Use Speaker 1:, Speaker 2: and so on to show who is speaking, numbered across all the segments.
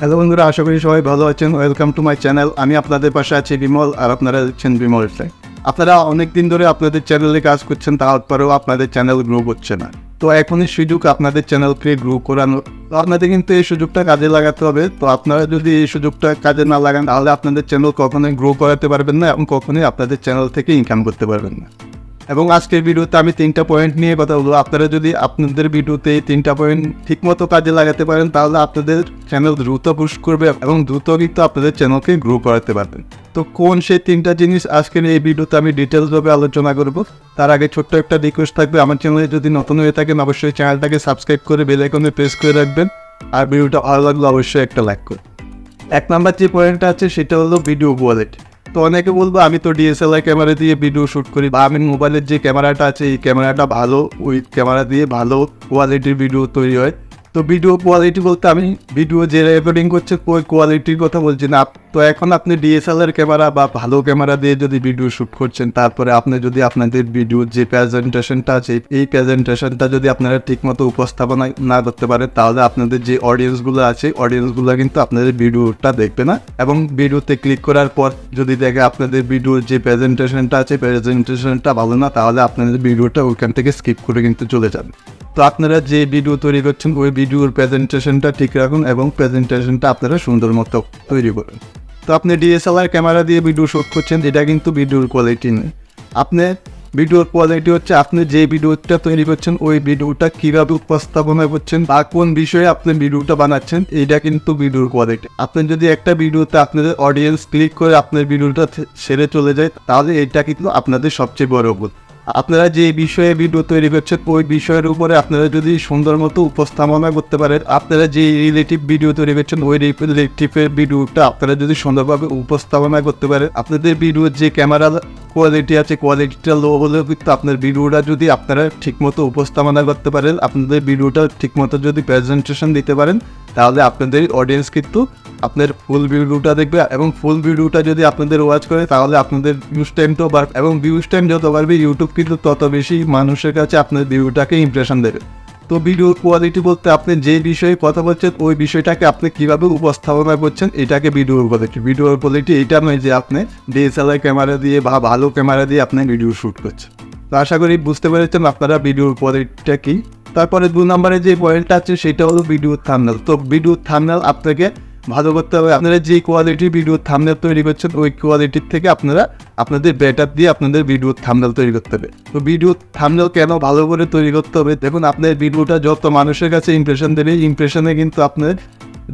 Speaker 1: Hello বন্ধুরা, আশা করি সবাই ভালো আছেন। Welcome to my channel. আমি আপনাদের পাশে আছি বিমল, আর আপনারা দেখছেন বিমল টেক। আপনারা অনেক দিন ধরে আপনাদের চ্যানেলে কাজ করছেন, তারপরেও আপনাদের চ্যানেল গ্রো করছে না। তো এখনই সুযোগ আপনাদের চ্যানেলকে গ্রো করানোর। তো আপনাদের কিন্তু এই সুযোগটা কাজে লাগাতে হবে। তো আপনারা যদি এই সুযোগটা কাজে না লাগান, তাহলে আপনাদের চ্যানেল কখনোই গ্রো করাতে পারবেন না এবং কখনোই আপনাদের চ্যানেল থেকে ইনকাম করতে পারবেন না। এবং আজকের ভিডিওতে আমি 3টা পয়েন্ট নিয়ে কথা বলবো। আপনারা যদি আপনাদের ভিডিওতে এই 3টা পয়েন্ট ঠিকমতো কাজে লাগাতে পারেন, তাহলে আপনাদের চ্যানেল দ্রুত পুশ করবে এবং দ্রুত কিন্তু আপনাদের চ্যানেলকে গ্রো করাতে পারবেন। তো কোন সেই 3টা জিনিস আজকের এই ভিডিওতে আমি ডিটেলসভাবে আলোচনা করব। তার আগে ছোট্ট একটা রিকোয়েস্ট থাকবে, আমার চ্যানেলে যদি নতুন হয়ে থাকেন অবশ্যই চ্যানেলটাকে সাবস্ক্রাইব করে বেল আইকনে প্রেস করে রাখবেন। আর ভিডিওটা ভালো লাগলে অবশ্যই একটা লাইক করুন। 1 নাম্বার যে পয়েন্টটা আছে সেটা হলো ভিডিও কোয়ালিটি। তো অনেকে বলবো আমি তো ডিএসএলআর ক্যামেরা দিয়ে ভিডিও শ্যুট করি, বা আমি মোবাইলের যে ক্যামেরাটা আছে এই ক্যামেরাটা ভালো, ওই ক্যামেরা দিয়ে ভালো কোয়ালিটির ভিডিও তৈরি হয়। তো ভিডিও কোয়ালিটি বলতে আমি ভিডিও যে রেকর্ডিং করছে ওই কোয়ালিটির কথা বলছি না। তো এখন আপনি ডিএসএলআর ক্যামেরা বা ভালো ক্যামেরা দিয়ে যদি ভিডিও শ্যুট করছেন, তারপরে আপনি যদি আপনাদের ভিডিওর যে প্রেজেন্টেশনটা আছে এই প্রেজেন্টেশনটা যদি আপনারা ঠিকমতো উপস্থাপনা না করতে পারেন, তাহলে আপনাদের যে অডিয়েন্সগুলো আছে অডিয়েন্সগুলো কিন্তু আপনাদের ভিডিওটা দেখবে না। এবং ভিডিওতে ক্লিক করার পর যদি দেখে আপনাদের ভিডিওর যে প্রেজেন্টেশনটা আছে প্রেজেন্টেশনটা ভালো না, তাহলে আপনাদের ভিডিওটা ওইখান থেকে স্কিপ করে কিন্তু চলে যাবে। তো আপনারা যে ভিডিও তৈরি করছেন ওই ভিডিওর প্রেজেন্টেশনটা ঠিক রাখুন এবং প্রেজেন্টেশনটা আপনারা সুন্দর মতো তৈরি করুন। তো আপনি ডিএসএলআর ক্যামেরা দিয়ে ভিডিও শ্যুট করছেন, এটা কিন্তু ভিডিওর কোয়ালিটি নেই। আপনার ভিডিওর কোয়ালিটি হচ্ছে আপনি যে ভিডিওটা তৈরি করছেন ওই ভিডিওটা কীভাবে উপস্থাপনা করছেন বা কোন বিষয়ে আপনি ভিডিওটা বানাচ্ছেন, এইটা কিন্তু ভিডিওর কোয়ালিটি। আপনি যদি একটা ভিডিওতে আপনাদের অডিয়েন্স ক্লিক করে আপনার ভিডিওটা ছেড়ে চলে যায়, তাহলে এটা কিন্তু আপনাদের সবচেয়ে বড় ভুল। আপনারা যে বিষয়ে ভিডিও তৈরি করছেন ওই বিষয়ের উপরে আপনারা যদি সুন্দর মতো উপস্থাপনা করতে পারেন, আপনারা যে রিলেটিভ ভিডিও তৈরি করছেন ওই রিলেটিভের ভিডিওটা আপনারা যদি সুন্দরভাবে উপস্থাপনা করতে পারেন, আপনাদের ভিডিওর যে ক্যামেরা কোয়ালিটি আছে কোয়ালিটিটা লো হলেও কিন্তু আপনার ভিডিওটা যদি আপনারা ঠিকমতো উপস্থাপনা করতে পারেন, আপনাদের ভিডিওটা ঠিকমতো যদি প্রেজেন্টেশন দিতে পারেন, তাহলে আপনাদের অডিয়েন্স কিন্তু আপনার ফুল ভিডিওটা দেখবে। এবং ফুল ভিডিওটা যদি আপনাদের ওয়াচ করে, তাহলে আপনাদের ভিউজ টাইমটাও বাড়বে, এবং ভিউজ টাইম যত বাড়বে ইউটিউব কিন্তু তত বেশি মানুষের কাছে আপনার ভিডিওটাকে ইমপ্রেশন দেবে। তো ভিডিওর কোয়ালিটি বলতে আপনি যে বিষয়ে কথা বলছেন ওই বিষয়টাকে আপনি কীভাবে উপস্থাপনা করছেন এটাকে ভিডিওর কোয়ালিটি। ভিডিওর কোয়ালিটি এইটা নয় যে আপনি ডিএসএলআর ক্যামেরা দিয়ে বা ভালো ক্যামেরা দিয়ে আপনি ভিডিও শ্যুট করছেন। তো আশা করি বুঝতে পেরেছেন আপনারা ভিডিওর কোয়ালিটিটা কী। তারপরে 2 নম্বরে যে পয়েন্টটা আছে সেটা হলো ভিডিওর থাম্বনেল। তো ভিডিওর থাম্বনেল আপনাকে ভালো করতে হবে। আপনারা যে কোয়ালিটির ভিডিওর থাম্বনেল তৈরি করছেন ওই কোয়ালিটির থেকে আপনারা আপনাদের বেটার দিয়ে আপনাদের ভিডিওর থাম্বনেল তৈরি করতে হবে। তো ভিডিওর থাম্বনেল কেন ভালো করে তৈরি করতে হবে? দেখুন, আপনার ভিডিওটা যত মানুষের কাছে ইমপ্রেশন দেবে, ইমপ্রেশনে কিন্তু আপনার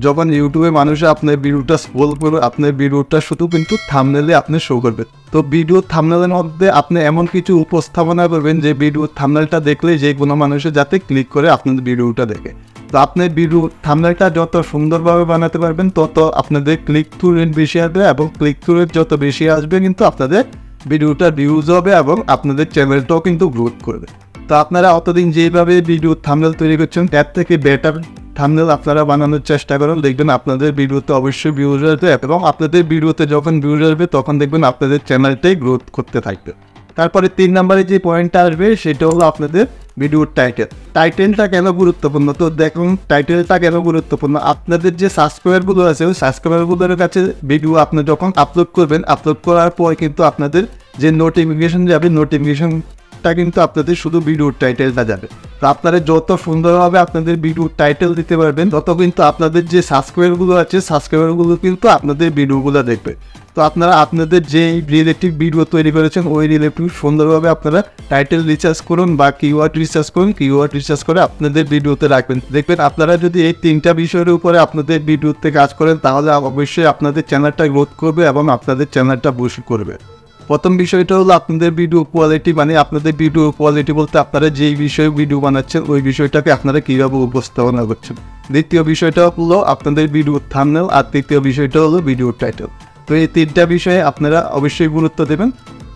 Speaker 1: যখন ইউটিউবে মানুষে আপনার ভিডিওটা স্ক্রল করে আপনার ভিডিওটা শুধু কিন্তু থাম্বনেলে আপনি শো করবে। তো ভিডিওর থাম্বনেলের মধ্যে আপনি এমন কিছু উপস্থাপনা করবেন যে ভিডিওর থাম্বনেলটা দেখলে যে কোনো মানুষের যাতে ক্লিক করে আপনাদের ভিডিওটা দেখে। তো আপনার ভিডিও থাম্বনেলটা যত সুন্দরভাবে বানাতে পারবেন তত আপনাদের ক্লিক থ্রু রেট বেশি আসবে, এবং ক্লিক থ্রু রেট যত বেশি আসবে কিন্তু আপনাদের ভিডিওটা ভিউজ হবে এবং আপনাদের চ্যানেলটাও কিন্তু গ্রোথ করবে। তো আপনারা অতদিন যেভাবে ভিডিওর থাম্বনেল তৈরি করছেন তার থেকে বেটার থাম্বনেল আপনারা বানানোর চেষ্টা করুন। দেখবেন আপনাদের ভিডিওতে অবশ্যই ভিউজ আসবে, এবং আপনাদের ভিডিওতে যখন ভিউজ আসবে তখন দেখবেন আপনাদের চ্যানেলটাই গ্রোথ করতে থাকবে। তারপরে 3 নম্বরে যে পয়েন্টটা আসবে সেটা হলো আপনাদের ভিডিওর টাইটেল। টাইটেলটা কেন গুরুত্বপূর্ণ? তো দেখুন, টাইটেলটা কেন গুরুত্বপূর্ণ, আপনাদের যে সাবস্ক্রাইবারগুলো আছে ওই সাবস্ক্রাইবারগুলোর কাছে ভিডিও আপনি যখন আপলোড করবেন, আপলোড করার পর কিন্তু আপনাদের যে নোটিফিকেশন যাবে নোটিফিকেশনটা কিন্তু আপনাদের শুধু ভিডিওর টাইটেলটা যাবে। তো আপনারা যত সুন্দরভাবে আপনাদের ভিডিওর টাইটেল দিতে পারবেন তত কিন্তু আপনাদের যে সাবস্ক্রাইবারগুলো আছে সাবস্ক্রাইবারগুলো কিন্তু আপনাদের ভিডিওগুলো দেখবে। তো আপনারা আপনাদের যে রিলেটিভ ভিডিও তৈরি করেছেন ওই রিলেটিভ সুন্দরভাবে আপনারা টাইটেল রিসার্চ করুন বা কিওয়ার্ড রিসার্চ করুন। কিওয়ার্ড রিসার্চ করে আপনাদের ভিডিওতে রাখবেন। দেখবেন আপনারা যদি এই 3টা বিষয়ের উপরে আপনাদের ভিডিওতে কাজ করেন, তাহলে অবশ্যই আপনাদের চ্যানেলটা গ্রোথ করবে এবং আপনাদের চ্যানেলটা বুস্ট করবে। প্রথম বিষয়টা হলো আপনাদের ভিডিও কোয়ালিটি, মানে আপনাদের ভিডিও কোয়ালিটি বলতে আপনারা যেই বিষয়ে ভিডিও বানাচ্ছেন ওই বিষয়টাকে আপনারা কীভাবে উপস্থাপনা করছেন। দ্বিতীয় বিষয়টা হলো আপনাদের ভিডিওর থাম্বনেল, আর তৃতীয় বিষয়টা হলো ভিডিওর টাইটেল। তো এই 3টা বিষয়ে আপনারা অবশ্যই গুরুত্ব দেবেন।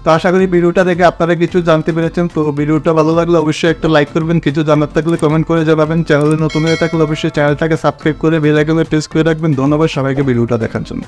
Speaker 1: তো আশা করি ভিডিওটা দেখে আপনারা কিছু জানতে পেরেছেন। তো ভিডিওটা ভালো লাগলে অবশ্যই একটা লাইক করবেন, কিছু জানার থাকলে কমেন্ট করে জানাবেন। চ্যানেলে নতুন হয়ে থাকলে অবশ্যই চ্যানেলটাকে সাবস্ক্রাইব করে বেল আইকনে প্রেস করে রাখবেন। ধন্যবাদ সবাইকে ভিডিওটা দেখার জন্য।